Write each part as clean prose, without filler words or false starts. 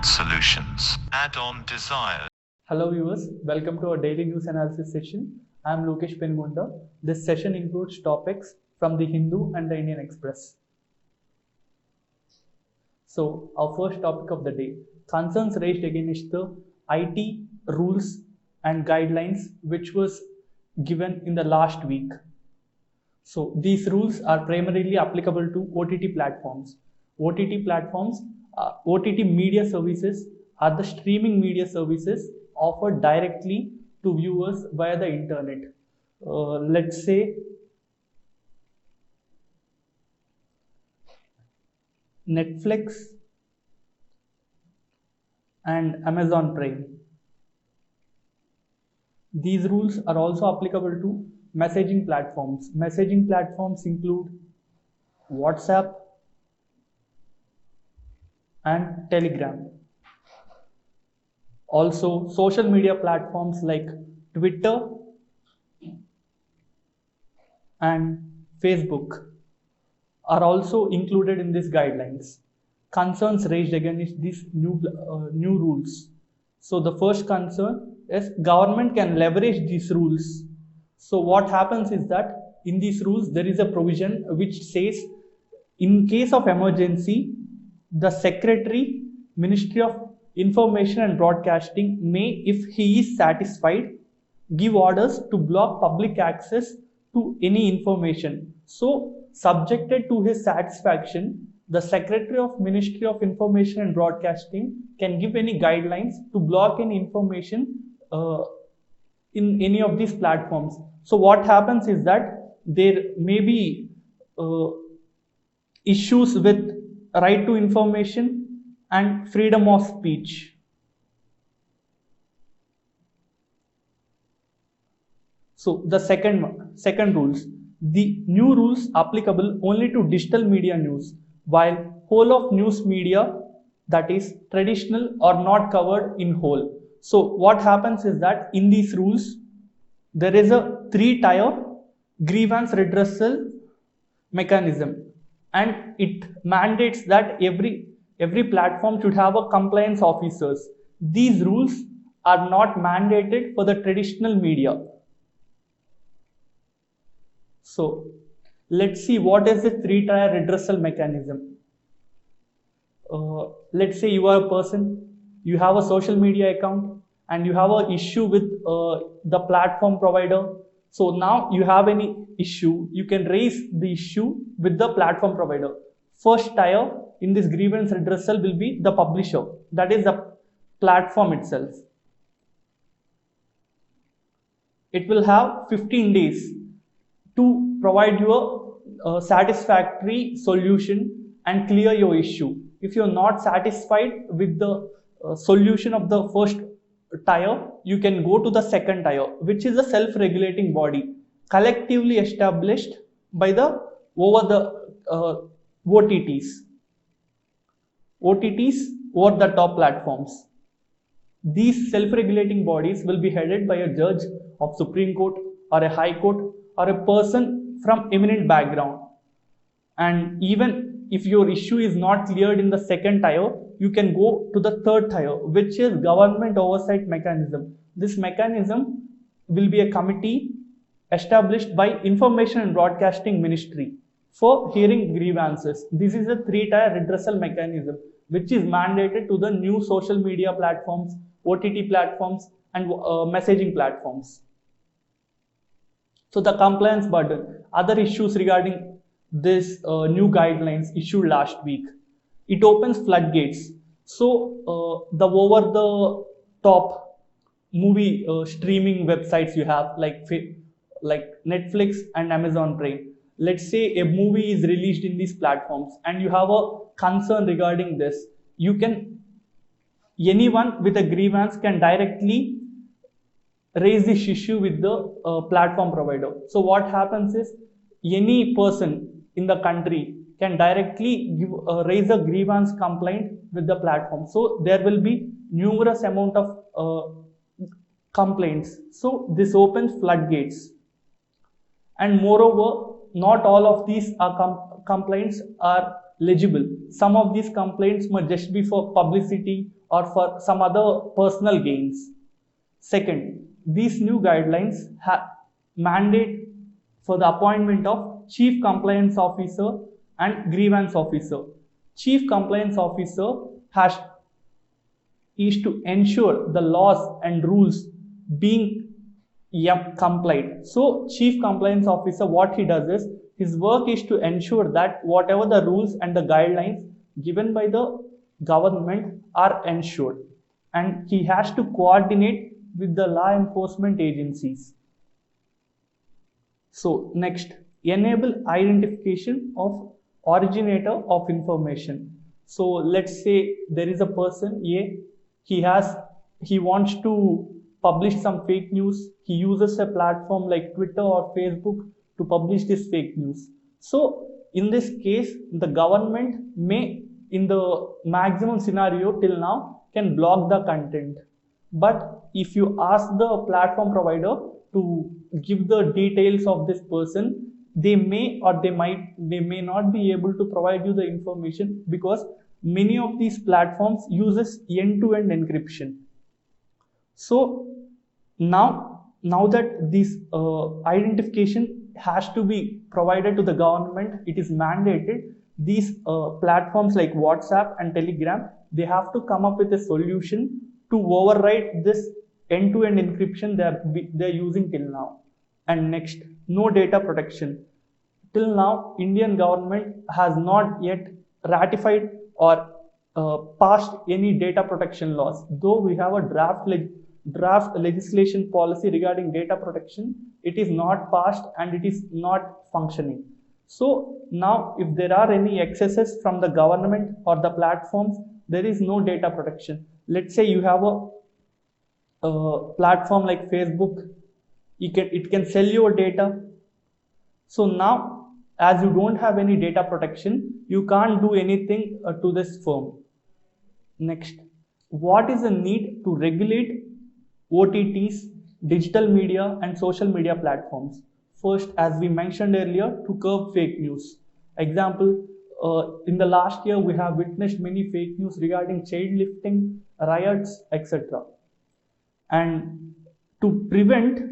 not solutions. Add-on desires. Hello viewers, welcome to our daily news analysis session. I am Lokesh Pengonda. This session includes topics from the Hindu and the Indian Express. So our first topic of the day, concerns raised against the IT rules and guidelines which was given in the last week. So these rules are primarily applicable to OTT platforms. OTT platforms, OTT media services are the streaming media services offered directly to viewers via the internet. Let's say Netflix and Amazon Prime. These rules are also applicable to messaging platforms. Messaging platforms include WhatsApp and Telegram. Also, social media platforms like Twitter and Facebook are also included in these guidelines. Concerns raised against these new rules. So the first concern is government can leverage these rules. So what happens is that in these rules there is a provision which says in case of emergency, the Secretary, Ministry of Information and Broadcasting may, if he is satisfied, give orders to block public access to any information. So subjected to his satisfaction, the Secretary of Ministry of Information and Broadcasting can give any guidelines to block any information in any of these platforms. So what happens is that there may be issues with right to information and freedom of speech. So the second rules, the new rules applicable only to digital media news, while whole of news media, that is traditional, are not covered in whole. So what happens is that in these rules there is a 3-tier grievance redressal mechanism, and it mandates that every platform should have a compliance officers. These rules are not mandated for the traditional media. So let's see what is the 3-tier redressal mechanism. Let's say you are a person, you have a social media account and you have an issue with the platform provider. So now you have any issue, you can raise the issue with the platform provider. First tier in this grievance redressal will be the publisher, that is the platform itself. It will have 15 days to provide you a satisfactory solution and clear your issue. If you're not satisfied with the solution of the first tier, you can go to the second tier, which is a self-regulating body collectively established by the OTTs over the top platforms. These self-regulating bodies will be headed by a judge of Supreme Court or a High Court or a person from eminent background. And even if your issue is not cleared in the second tier, you can go to the third tier, which is government oversight mechanism. This mechanism will be a committee established by Information and Broadcasting Ministry for hearing grievances. This is a 3-tier redressal mechanism which is mandated to the new social media platforms, OTT platforms and messaging platforms. So the compliance burden, other issues regarding this new guidelines issued last week. It opens floodgates. So the over the top movie streaming websites you have like Netflix and Amazon Prime. Let's say a movie is released in these platforms and you have a concern regarding this. Anyone with a grievance can directly raise this issue with the platform provider. So what happens is any person in the country can directly raise a grievance complaint with the platform. So there will be numerous amount of complaints. So this opens floodgates. And moreover, not all of these complaints are legible. Some of these complaints must just be for publicity or for some other personal gains. Second, these new guidelines mandate for the appointment of Chief Compliance Officer and Grievance Officer. Chief Compliance Officer is to ensure the laws and rules being complied. So Chief Compliance Officer, what he does is, his work is to ensure that whatever the rules and the guidelines given by the government are ensured, and he has to coordinate with the law enforcement agencies. So next, enable identification of originator of information. So let's say there is a person A, he wants to publish some fake news. He uses a platform like Twitter or Facebook to publish this fake news. So in this case, the government may, in the maximum scenario till now, can block the content. But if you ask the platform provider to give the details of this person, they may or they may not be able to provide you the information, because many of these platforms uses end-to-end encryption. So now that this identification has to be provided to the government, it is mandated. These platforms like WhatsApp and Telegram, they have to come up with a solution to override this end-to-end encryption they're using till now. And next, no data protection. Till now, Indian government has not yet ratified or passed any data protection laws. Though we have a draft legislation policy regarding data protection, it is not passed and it is not functioning. So now if there are any excesses from the government or the platforms, there is no data protection. Let's say you have a platform like Facebook, it can sell your data. So now, as you don't have any data protection, you can't do anything to this firm. Next, what is the need to regulate OTTs, digital media and social media platforms? First, as we mentioned earlier, to curb fake news. Example, in the last year, we have witnessed many fake news regarding child lifting, riots, etc. And to prevent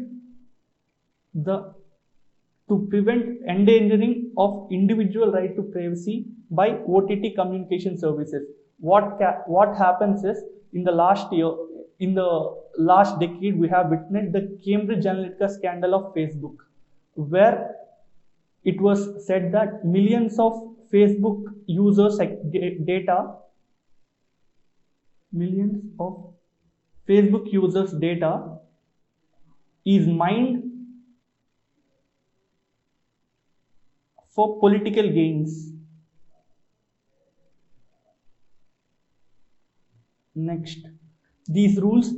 endangering of individual right to privacy by OTT communication services. What happens is, in the last decade, we have witnessed the Cambridge Analytica scandal of Facebook, where it was said that millions of Facebook users' data is mined for political gains. Next, these rules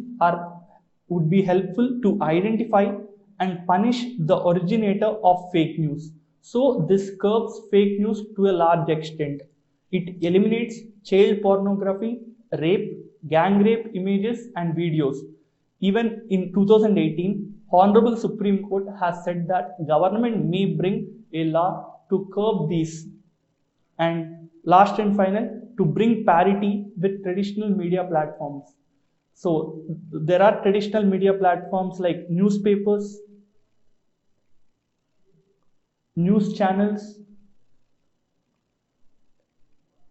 would be helpful to identify and punish the originator of fake news. So this curbs fake news to a large extent. It eliminates child pornography, rape, gang rape images and videos. Even in 2018, Honorable Supreme Court has said that government may bring a law to curb these. And last and final, to bring parity with traditional media platforms. So there are traditional media platforms like newspapers, news channels.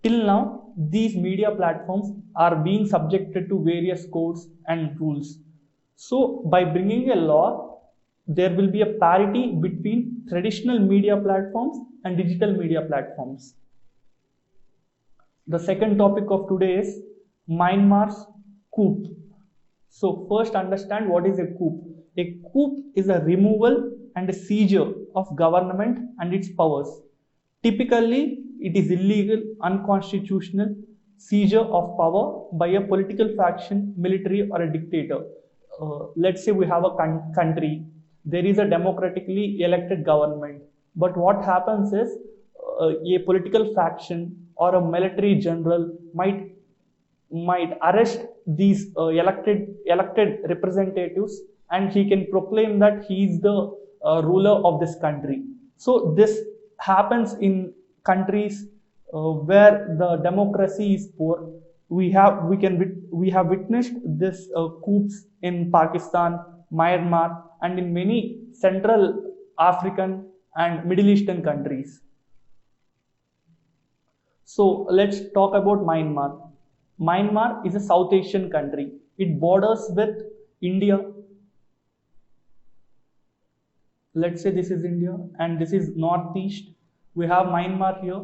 Till now, these media platforms are being subjected to various codes and rules. So by bringing a law, there will be a parity between traditional media platforms and digital media platforms. The second topic of today is Myanmar's coup. So first understand what is a coup. A coup is a removal and a seizure of government and its powers. Typically, it is illegal, unconstitutional seizure of power by a political faction, military or a dictator. Let's say we have a country, there is a democratically elected government, but what happens is a political faction or a military general might arrest these elected representatives, and he can proclaim that he is the ruler of this country. So this happens in countries where the democracy is poor. We have witnessed this coups in Pakistan, Myanmar, and in many Central African and Middle Eastern countries. So let's talk about Myanmar. Myanmar is a South Asian country. It borders with India. Let's say this is India and this is Northeast. We have Myanmar here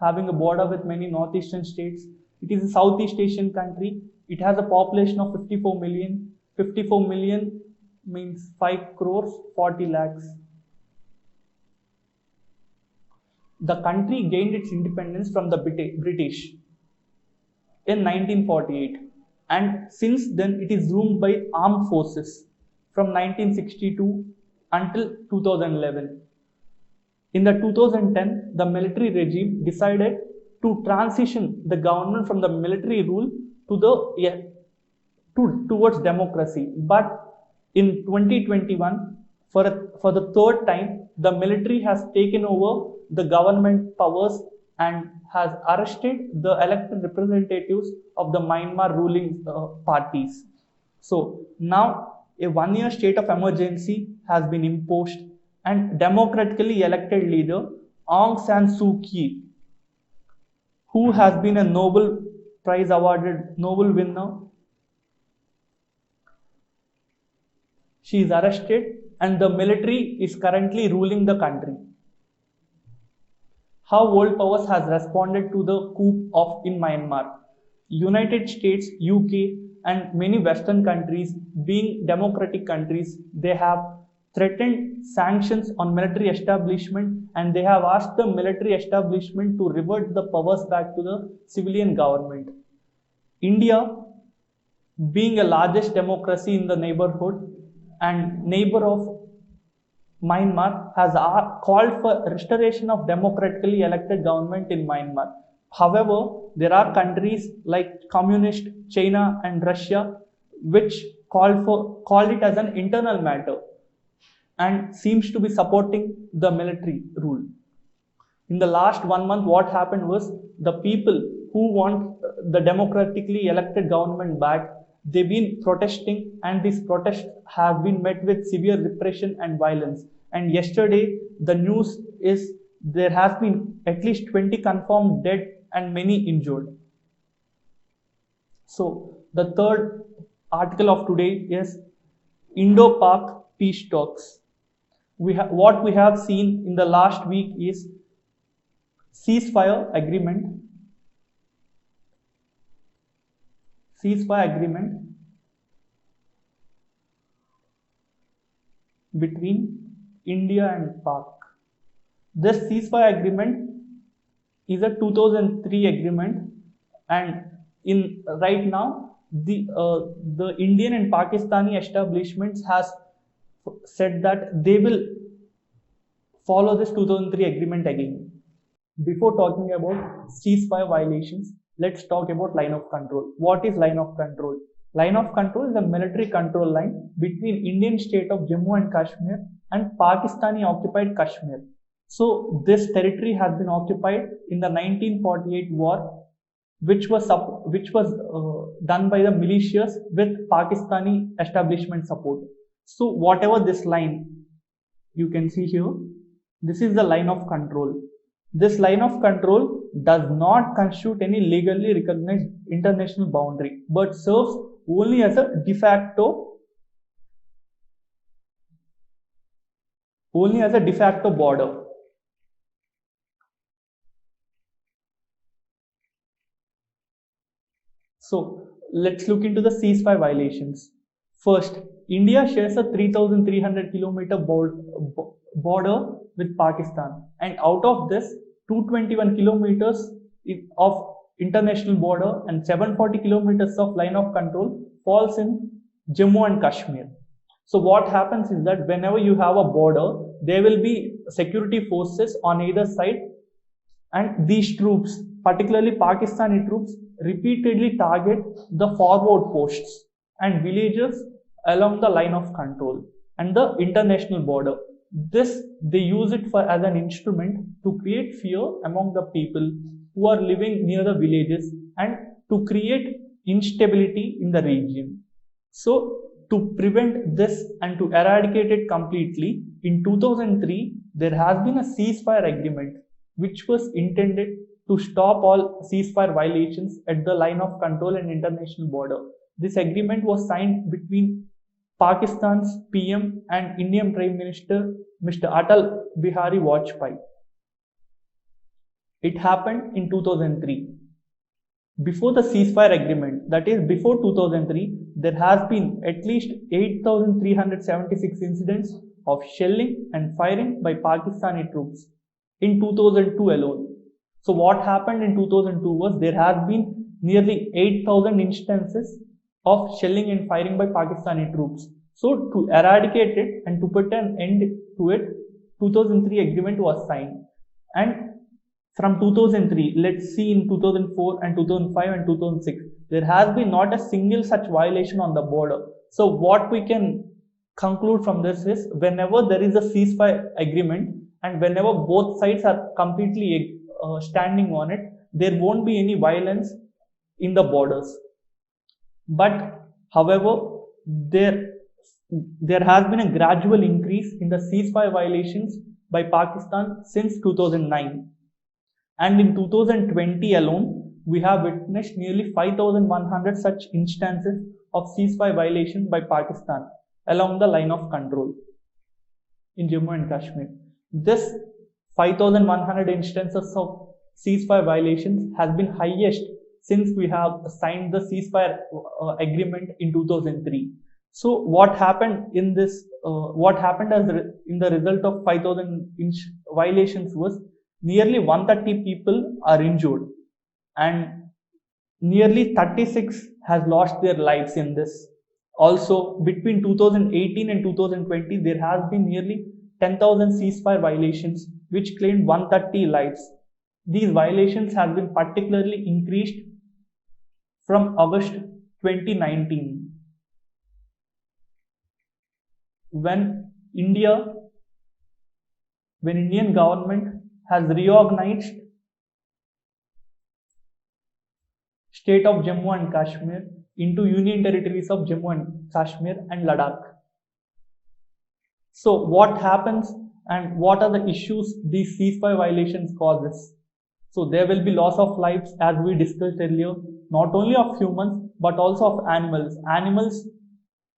having a border with many Northeastern states. It is a Southeast Asian country. It has a population of 54 million. 54 million means 5 crores 40 lakhs. The country gained its independence from the British in 1948, and since then it is ruled by armed forces from 1962 until 2011. In the 2010, the military regime decided to transition the government from the military rule towards democracy. But in 2021, for the third time, the military has taken over the government powers and has arrested the elected representatives of the Myanmar ruling parties. So now a one-year state of emergency has been imposed, and democratically elected leader Aung San Suu Kyi, who has been a Nobel Prize awarded Nobel winner, she is arrested and the military is currently ruling the country. How world powers has responded to the coup in Myanmar? United States, UK, and many Western countries, being democratic countries, they have threatened sanctions on military establishment, and they have asked the military establishment to revert the powers back to the civilian government. India, being a largest democracy in the neighborhood and neighbor of Myanmar, has called for restoration of democratically elected government in Myanmar. However, there are countries like Communist China and Russia which called it as an internal matter and seems to be supporting the military rule. In the last 1 month, what happened was the people who want the democratically elected government back, they've been protesting, and these protests have been met with severe repression and violence. And yesterday, the news is there has been at least 20 confirmed dead and many injured. So the third article of today is Indo-Pak peace talks. What we have seen in the last week is ceasefire agreement between India and Pak. This ceasefire agreement is a 2003 agreement, and in right now the Indian and Pakistani establishments has said that they will follow this 2003 agreement again. Before talking about ceasefire violations, let's talk about line of control. What is line of control? Line of control is a military control line between Indian state of Jammu and Kashmir and Pakistani occupied Kashmir. So this territory has been occupied in the 1948 war, which was done by the militias with Pakistani establishment support. So whatever this line you can see here, this is the line of control. This line of control does not constitute any legally recognized international boundary, but serves only as a de facto border. So let's look into the ceasefire violations. First, India shares a 3,300 kilometer border with Pakistan, and out of this, 221 kilometers of international border and 740 kilometers of line of control falls in Jammu and Kashmir. So what happens is that whenever you have a border, there will be security forces on either side, and these troops, particularly Pakistani troops, repeatedly target the forward posts and villages along the line of control and the international border. This they use it as an instrument to create fear among the people who are living near the villages and to create instability in the region. So to prevent this and to eradicate it completely, in 2003 there has been a ceasefire agreement which was intended to stop all ceasefire violations at the line of control and international border. This agreement was signed between Pakistan's PM and Indian Prime Minister Mr. Atal Bihari Vajpayee. It happened in 2003. Before the ceasefire agreement, that is before 2003, there has been at least 8,376 incidents of shelling and firing by Pakistani troops in 2002 alone. So what happened in 2002 was there has been nearly 8,000 instances of shelling and firing by Pakistani troops. So to eradicate it and to put an end to it, 2003 agreement was signed. And from 2003, let's see in 2004 and 2005 and 2006, there has been not a single such violation on the border. So what we can conclude from this is whenever there is a ceasefire agreement and whenever both sides are completely standing on it, there won't be any violence in the borders. But however, there has been a gradual increase in the ceasefire violations by Pakistan since 2009. And in 2020 alone, we have witnessed nearly 5,100 such instances of ceasefire violations by Pakistan along the line of control in Jammu and Kashmir. This 5,100 instances of ceasefire violations has been highest since we have signed the ceasefire agreement in 2003. So what happened in this? What happened as in the result of 5,000 violations was nearly 130 people are injured and nearly 36 has lost their lives in this. Also, between 2018 and 2020, there has been nearly 10,000 ceasefire violations which claimed 130 lives. These violations have been particularly increased from August 2019 when Indian government has reorganized state of Jammu and Kashmir into union territories of Jammu and Kashmir and Ladakh. So what happens and what are the issues these ceasefire violations causes? So there will be loss of lives as we discussed earlier, not only of humans but also of animals. Animals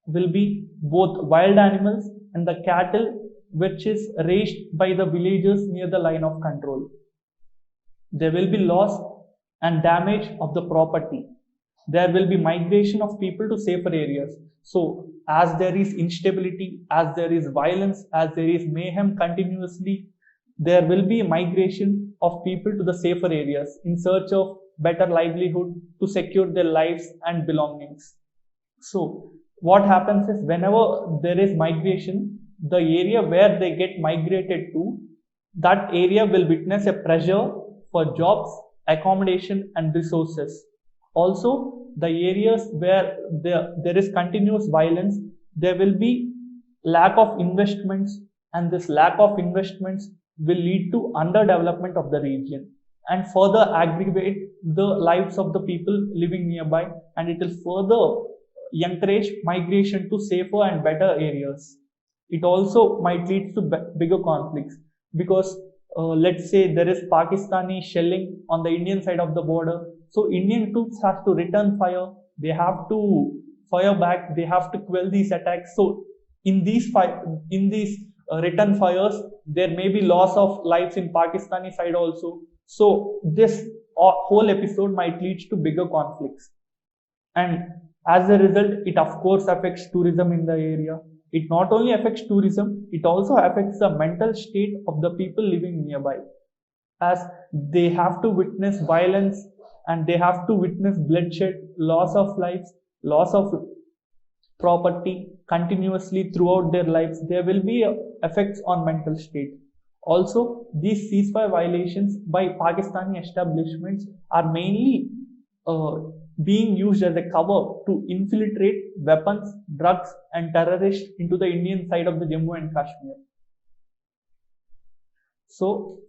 will be both wild animals and the cattle which is raised by the villagers near the line of control. There will be loss and damage of the property. There will be migration of people to safer areas. So as there is instability, as there is violence, as there is mayhem continuously, there will be migration of people to the safer areas in search of better livelihood to secure their lives and belongings. So what happens is whenever there is migration, the area where they get migrated to, that area will witness a pressure for jobs, accommodation and resources. Also, the areas where there is continuous violence, there will be lack of investments, and this lack of investments will lead to underdevelopment of the region and further aggravate the lives of the people living nearby, and it will further encourage migration to safer and better areas. It also might lead to bigger conflicts because let's say there is Pakistani shelling on the Indian side of the border. So Indian troops have to return fire. They have to fire back. They have to quell these attacks. So in these return fires, there may be loss of lives in Pakistani side also. So this whole episode might lead to bigger conflicts. And as a result, it of course affects tourism in the area. It not only affects tourism, it also affects the mental state of the people living nearby, as they have to witness violence and they have to witness bloodshed, loss of lives, loss of property continuously throughout their lives. There will be effects on mental state. Also, these ceasefire violations by Pakistani establishments are mainly being used as a cover to infiltrate weapons, drugs and terrorists into the Indian side of the Jammu and Kashmir. So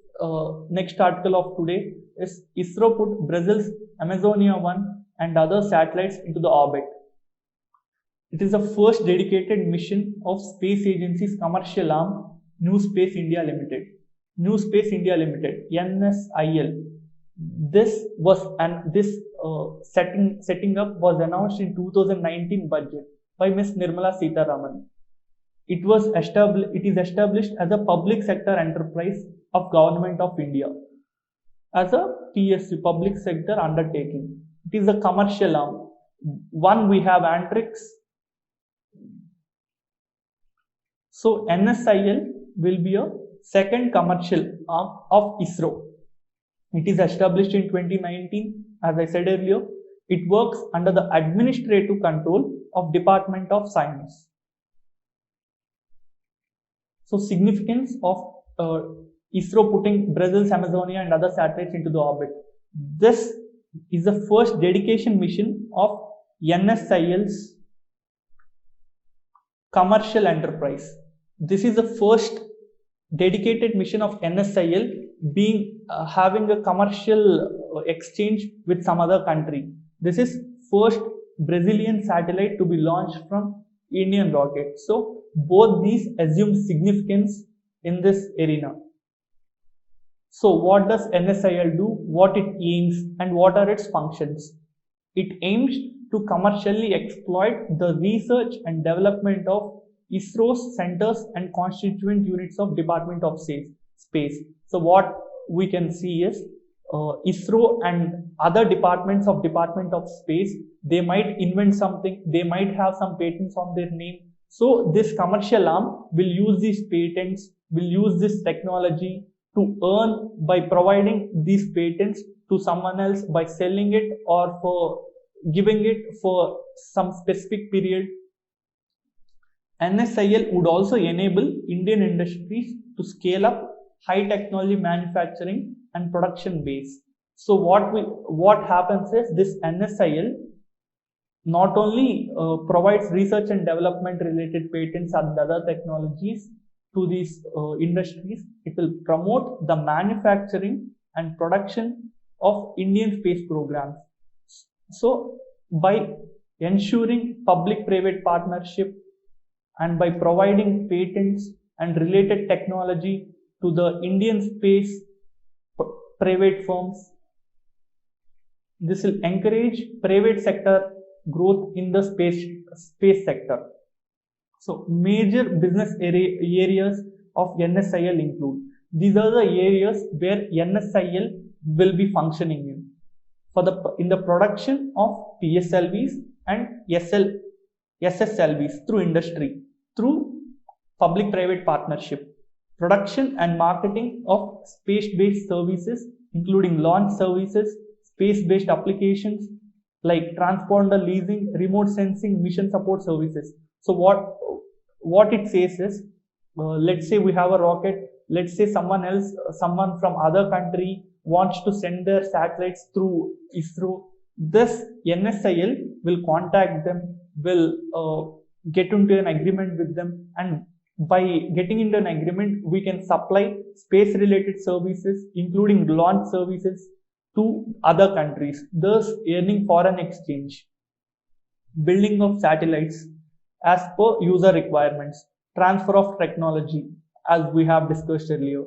next article of today is ISRO put Brazil's Amazonia 1 and other satellites into the orbit. It is the first dedicated mission of Space Agency's commercial arm, New Space India Limited. New Space India Limited, NSIL. This setting up was announced in 2019 budget by Ms. Nirmala Sitharaman. It is established as a public sector enterprise of Government of India as a PSU, public sector undertaking. It is a commercial arm. One, we have Antrix. So NSIL will be a second commercial arm of ISRO. It is established in 2019. As I said earlier, it works under the administrative control of Department of Science. So significance of ISRO putting Brazil's Amazonia and other satellites into the orbit. This is the first dedication mission of NSIL's commercial enterprise. This is the first dedicated mission of NSIL being having a commercial exchange with some other country. This is first Brazilian satellite to be launched from Indian rocket. So both these assume significance in this arena. So what does NSIL do? What it aims and what are its functions? It aims to commercially exploit the research and development of ISRO's centers and constituent units of Department of Space. So what we can see is ISRO and other departments of Department of Space, they might invent something, they might have some patents on their name. So this commercial arm will use these patents, will use this technology to earn by providing these patents to someone else by selling it or for giving it for some specific period. NSIL would also enable Indian industries to scale up high technology manufacturing and production base. So what happens is this NSIL not only provides research and development related patents and other technologies to these industries, it will promote the manufacturing and production of Indian space programs. So by ensuring public-private partnership and by providing patents and related technology to the Indian space private firms, this will encourage private sector growth in the space sector. So major business areas of NSIL include, these are the areas where NSIL will be functioning in. In the production of PSLVs and SSLVs through industry, through public-private partnership, production and marketing of space-based services, including launch services, space-based applications like transponder leasing, remote sensing, mission support services. So what it says is, let's say we have a rocket, let's say someone from other country wants to send their satellites through ISRO. This NSIL will contact them, will get into an agreement with them, and by getting into an agreement, we can supply space related services, including launch services, to other countries, thus earning foreign exchange. Building of satellites as per user requirements, transfer of technology, as we have discussed earlier,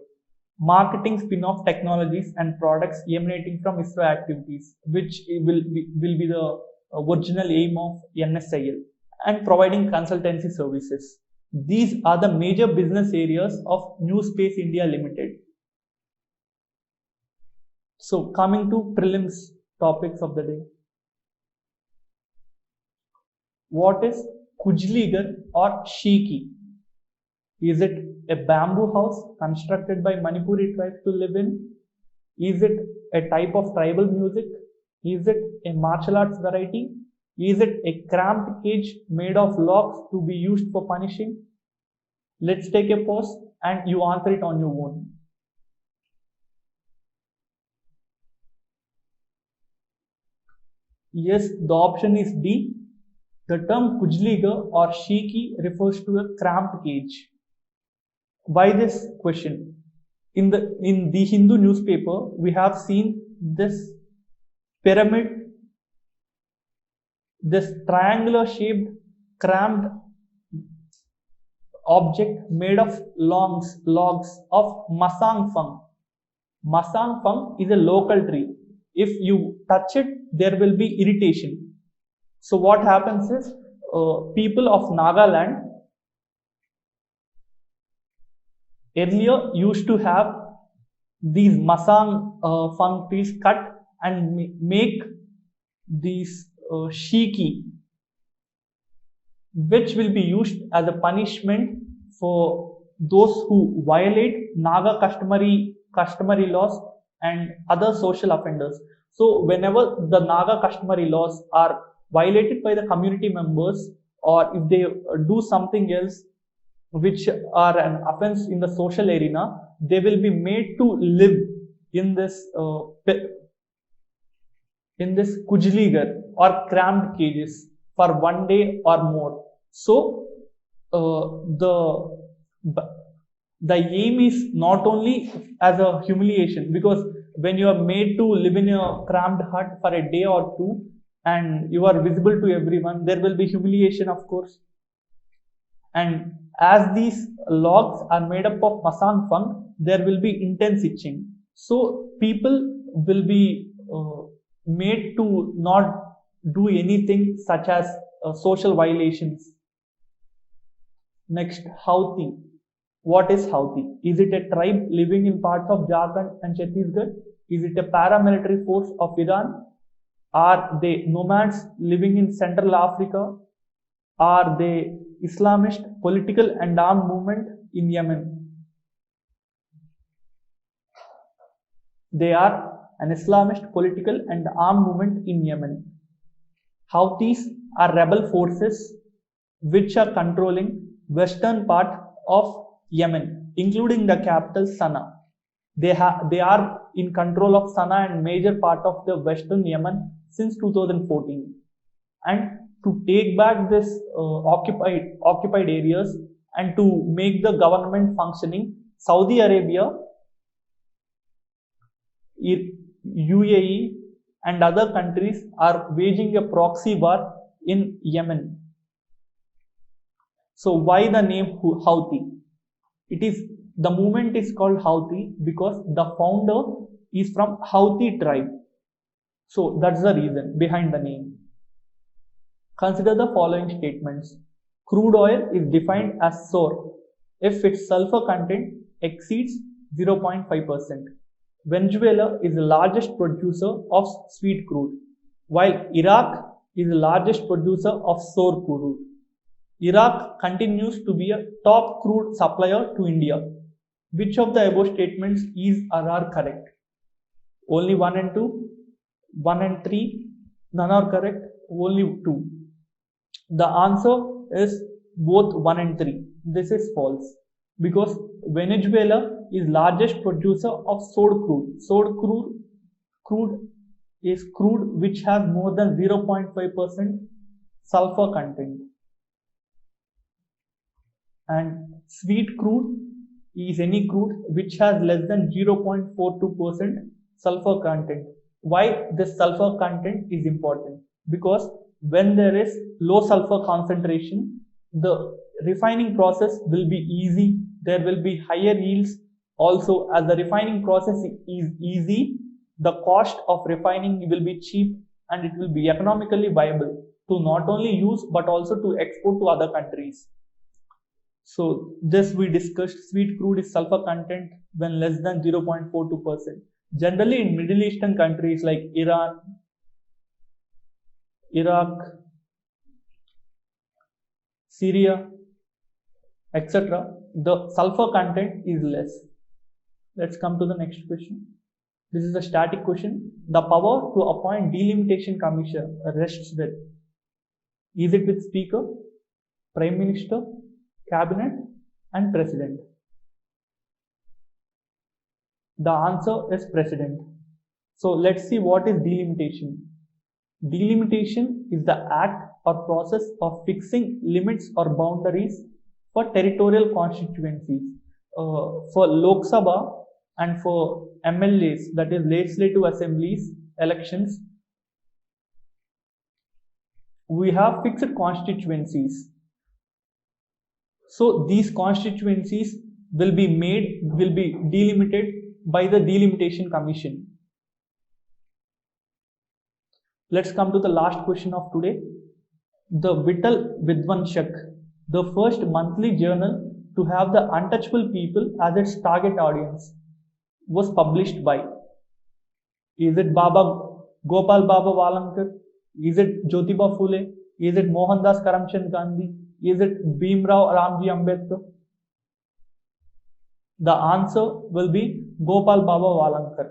marketing spin-off technologies and products emanating from ISRO activities, which will be the original aim of NSIL, and providing consultancy services. These are the major business areas of New Space India Limited. So coming to prelims topics of the day. What is Kujligar or Shiki? Is it a bamboo house constructed by Manipuri tribes to live in? Is it a type of tribal music? Is it a martial arts variety? Is it a cramped cage made of logs to be used for punishing? Let's take a pause and you answer it on your own. Yes, the option is D. The term Kujligar or Shiki refers to a cramped cage. Why this question? in the Hindu newspaper, we have seen this pyramid, this triangular shaped cramped object made of logs of masang fung. Masang fung is a local tree. If you touch it, there will be irritation. So what happens is, people of Nagaland earlier used to have these masang fung trees cut and make these shiki, which will be used as a punishment for those who violate Naga customary laws and other social offenders. So whenever the Naga customary laws are violated by the community members, or if they do something else which are an offense in the social arena, they will be made to live in this kujligar or cramped cages for 1 day or more. So the aim is not only as a humiliation, because when you are made to live in a cramped hut for a day or two and you are visible to everyone, there will be humiliation, of course. And as these logs are made up of masang fung, there will be intense itching. So people will be made to not do anything such as social violations. Next, Houthi. What is Houthi? Is it a tribe living in parts of Jharkhand and Chhattisgarh? Is it a paramilitary force of Iran? Are they nomads living in Central Africa? Are they Islamist political and armed movement in Yemen? They are an Islamist political and armed movement in Yemen. Houthis are rebel forces which are controlling western part of Yemen, including the capital Sana'a. They are in control of Sana'a and major part of the western Yemen since 2014. And to take back this occupied areas and to make the government functioning, Saudi Arabia, UAE and other countries are waging a proxy war in Yemen. So why the name Houthi? The movement is called Houthi because the founder is from Houthi tribe. So that's the reason behind the name. Consider the following statements. Crude oil is defined as sour if its sulfur content exceeds 0.5%. Venezuela is the largest producer of sweet crude, while Iraq is the largest producer of sour crude. Iraq continues to be a top crude supplier to India. Which of the above statements is or are correct? Only 1 and 2, 1 and 3, none are correct, only 2. The answer is both 1 and 3. This is false because Venezuela is largest producer of sour crude. Sour crude is crude which has more than 0.5% sulfur content. And sweet crude is any crude which has less than 0.42% sulfur content. Why this sulfur content is important? Because when there is low sulfur concentration, the refining process will be easy. There will be higher yields. Also, as the refining process is easy, the cost of refining will be cheap and it will be economically viable to not only use but also to export to other countries. So this we discussed. Sweet crude is sulfur content when less than 0.42%. Generally in Middle Eastern countries like Iran, Iraq, Syria, etc., the sulfur content is less. Let's come to the next question. This is a static question. The power to appoint delimitation commission rests with. Is it with Speaker, Prime Minister, Cabinet and President? The answer is President. So let's see what is delimitation. Delimitation is the act or process of fixing limits or boundaries for territorial constituencies. For Lok Sabha, and for MLAs, that is legislative assemblies elections, we have fixed constituencies. So these constituencies will be delimited by the Delimitation Commission. Let's come to the last question of today. The Vittal Vidvanshak, the first monthly journal to have the untouchable people as its target audience, was published by, is it Gopal Baba Walankar? Is it Jyotiba Phule? Is it Mohandas Karamchand Gandhi? Is it Bhimrao Ramji Ambedkar? The answer will be Gopal Baba Walankar.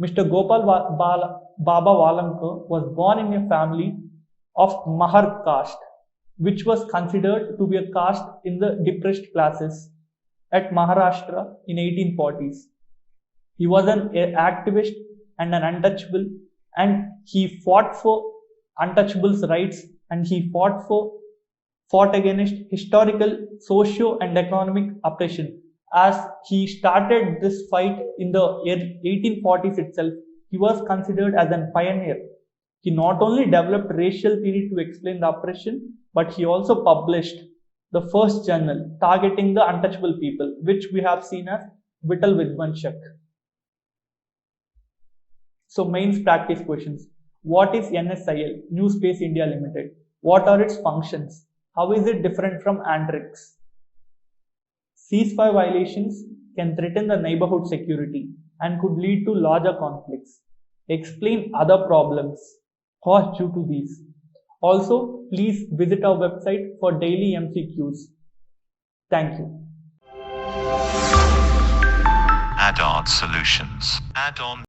Mr. Gopal Baba Walankar was born in a family of Mahar caste, which was considered to be a caste in the depressed classes at Maharashtra in 1840s. He was an activist and an untouchable, and he fought for untouchables' rights, and he fought against historical, socio and economic oppression. As he started this fight in the 1840s itself, he was considered as a pioneer. He not only developed racial theory to explain the oppression, but he also published the first journal targeting the untouchable people, which we have seen as Vittal Vidvanshak. So mains practice questions. What is NSIL, New Space India Limited? What are its functions? How is it different from Antrix? Ceasefire violations can threaten the neighborhood security and could lead to larger conflicts. Explain other problems caused due to these. Also, please visit our website for daily MCQs. Thank you. Add-on solutions. Add-on